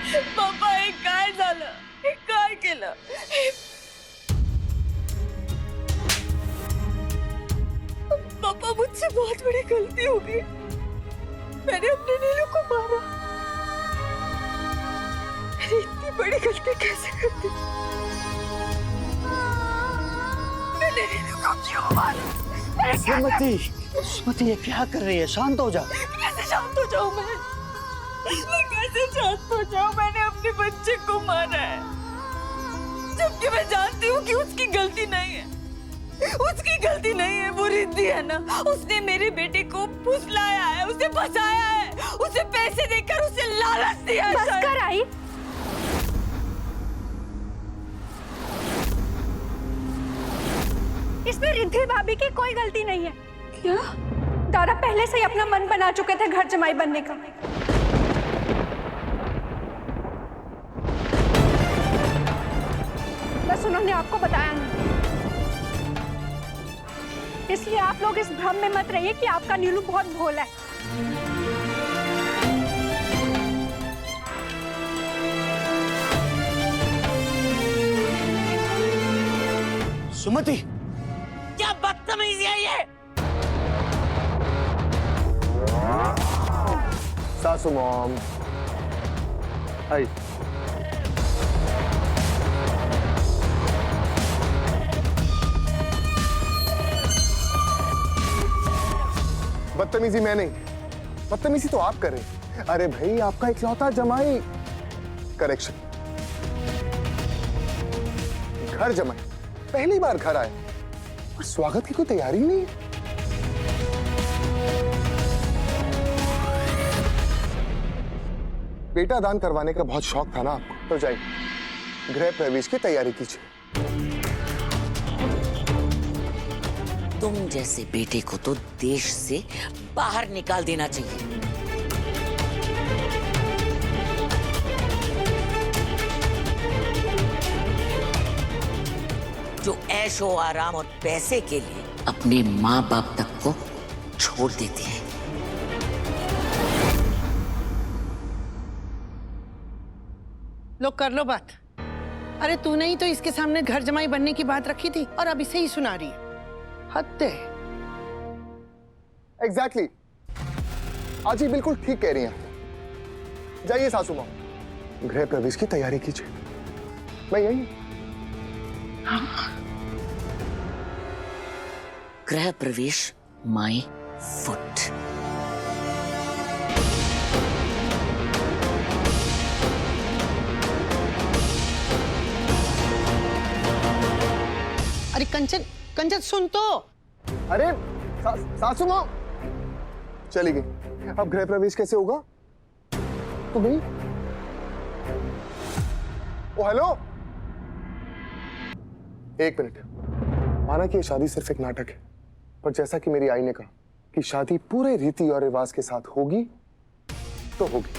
पप्पा हे काय झालं? हे काय केलं? पापा मुझसे बहुत बड़ी गलती हो गई। मैंने अपने नीलू को मारा। मैंने इतनी बड़ी गलती कैसे कर दी? मैंने नीलू को क्यों मारा? सुमति, सुमति ये क्या कर रही है? शांत हो जा। कैसे शांत हो जाऊं मैं? कैसे शांत हो जाऊं? मैंने अपने बच्चे को मारा है, जबकि मैं जानती हूँ कि उसकी गलती नहीं है। उसकी गलती नहीं है, वो रिद्धि है ना। उसने मेरे बेटे को फुसलाया है, उसे फंसाया है, उसे पैसे देकर उसे लालच दिया है। बस कर आई। इसमें रिद्धि भाभी की कोई गलती नहीं है। क्या? दादा पहले से ही अपना मन बना चुके थे घर जमाई बनने का। बस उन्होंने आपको बताया नहीं, इसलिए आप लोग इस भ्रम में मत रहिए कि आपका नीलू बहुत भोला है। सुमति, क्या बदतमीजी है ये? सासू मॉम, हाय। बदतमीजी मैं नहीं, बदतमीजी तो आप करें। अरे भाई, आपका इकलौता जमाई, करेक्शन, घर जमाई पहली बार घर आए और स्वागत की कोई तैयारी नहीं है। बेटा दान करवाने का बहुत शौक था ना आपको, तो जाइए गृह प्रवेश की तैयारी कीजिए। तुम जैसे बेटे को तो देश से बाहर निकाल देना चाहिए। जो ऐशो आराम और पैसे के लिए अपने माँ बाप तक को छोड़ देते हैं। लो कर लो बात। अरे तूने ही तो इसके सामने घर जमाई बनने की बात रखी थी और अब इसे ही सुना रही है। हद है। एग्जैक्टली, आज ही बिल्कुल ठीक कह रही हैं। जाइए सासू माँ, गृह प्रवेश की तैयारी कीजिए। मैं यही। गृह प्रवेश माई फुट। अरे कंचन, कंचन सुन तो। अरे सासू माँ चली गई, अब गृह प्रवेश कैसे होगा? तो गई। ओ हेलो, एक मिनट। माना कि ये शादी सिर्फ एक नाटक है, पर जैसा कि मेरी आई ने कहा कि शादी पूरे रीति और रिवाज के साथ होगी तो होगी।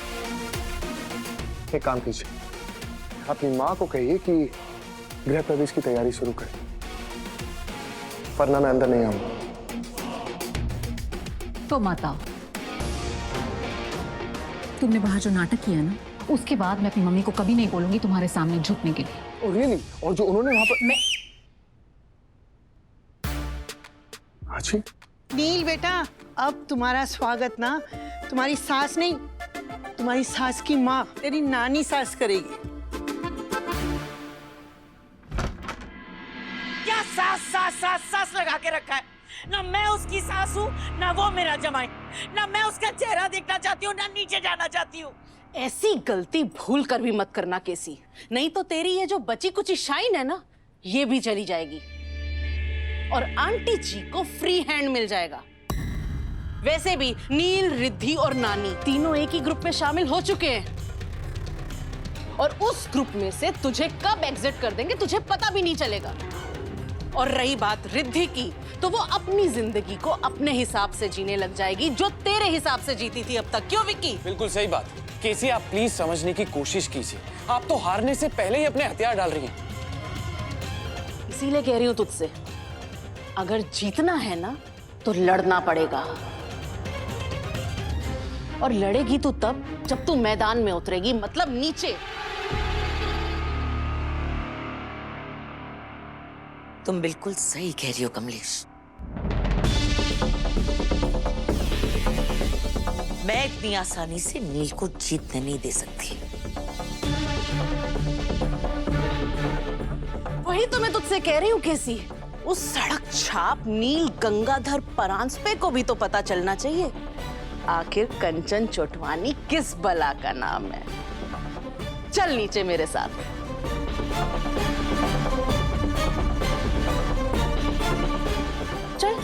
एक काम कीजिए, अपनी माँ को कहिए कि गृह प्रवेश की तैयारी शुरू करें, वरना मैं अंदर नहीं आऊंगा। तो माता, तुमने बाहर जो नाटक किया ना, उसके बाद मैं अपनी मम्मी को कभी नहीं बोलूंगी तुम्हारे सामने झुकने के लिए। Oh really? और जो उन्होंने वहां पर अच्छी। नील बेटा, अब तुम्हारा स्वागत ना तुम्हारी सास नहीं, तुम्हारी सास की माँ, तेरी नानी सास करेगी। क्या सास सास सास सास लगा के रखा है? ना मैं उसकी सास हूँ, ना वो मेरा जमाई। ना मैं उसका चेहरा देखना चाहती हूँ, ना नीचे जाना चाहती हूँ। ऐसी गलती भूल कर भी मत करना केसी, नहीं तो तेरी ये जो बची कुची शाइन है ना, ये भी चली जाएगी और आंटी जी को फ्री हैंड मिल जाएगा। वैसे भी नील, रिद्धि और नानी तीनों एक ही ग्रुप में शामिल हो चुके हैं और उस ग्रुप में से तुझे कब एग्जिट कर देंगे तुझे पता भी नहीं चलेगा। और रही बात रिद्धि की, तो वो अपनी जिंदगी को अपने हिसाब से जीने लग जाएगी, जो तेरे हिसाब से जीती थी अब तक। क्यों विक्की? बिल्कुल सही बात। केसी, आप प्लीज समझने की कोशिश कीजिए। आप तो हारने से पहले ही अपने हथियार डाल रही हैं। इसीलिए कह रही हूं तुझसे, अगर जीतना है ना तो लड़ना पड़ेगा। और लड़ेगी तू तब जब तू मैदान में उतरेगी, मतलब नीचे। तुम बिल्कुल सही कह रही हो कमलेश। मैं इतनी आसानी से नील को जीतने नहीं दे सकती। वही तो मैं तुझसे कह रही हूँ केसी, उस सड़क छाप नील गंगाधर परांजपे को भी तो पता चलना चाहिए आखिर कंचन चोटवानी किस बला का नाम है। चल नीचे मेरे साथ। चल।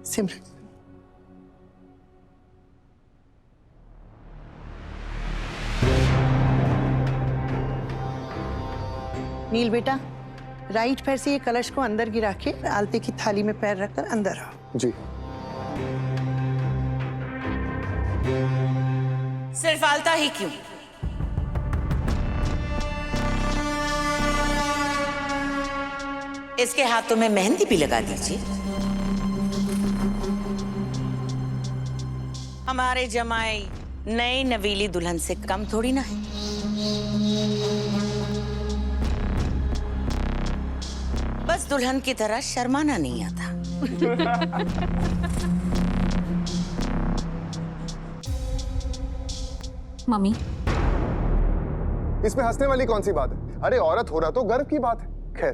सिमरन, नील बेटा, राइट पैर से ये कलश को अंदर गिरा के आलते की थाली में पैर रखकर अंदर आओ। जी। सिर्फ आलता ही क्यों? इसके हाथों में मेहंदी भी लगा दीजिए। हमारे जमाई नई नवीली दुल्हन से कम थोड़ी ना है। बस दुल्हन की तरह शर्माना नहीं आता। मम्मी, इसमें हंसने वाली कौन सी बात है? अरे औरत हो रहा तो गर्व की बात है। खैर,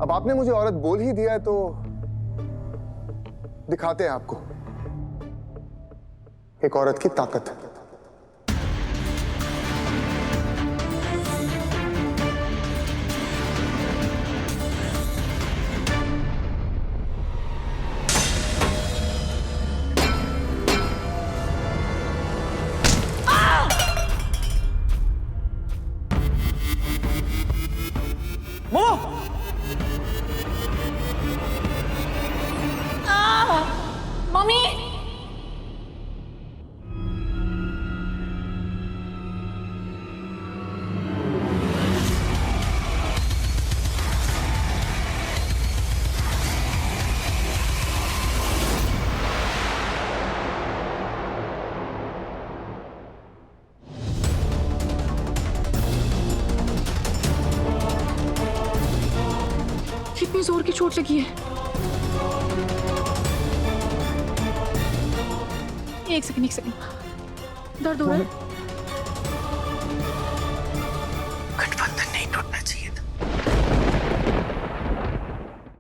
अब आपने मुझे औरत बोल ही दिया है तो दिखाते हैं आपको एक औरत की ताकत। मम्मी, कितनी जोर की चोट लगी है? एक सेकंड, दर्द हो रहा है?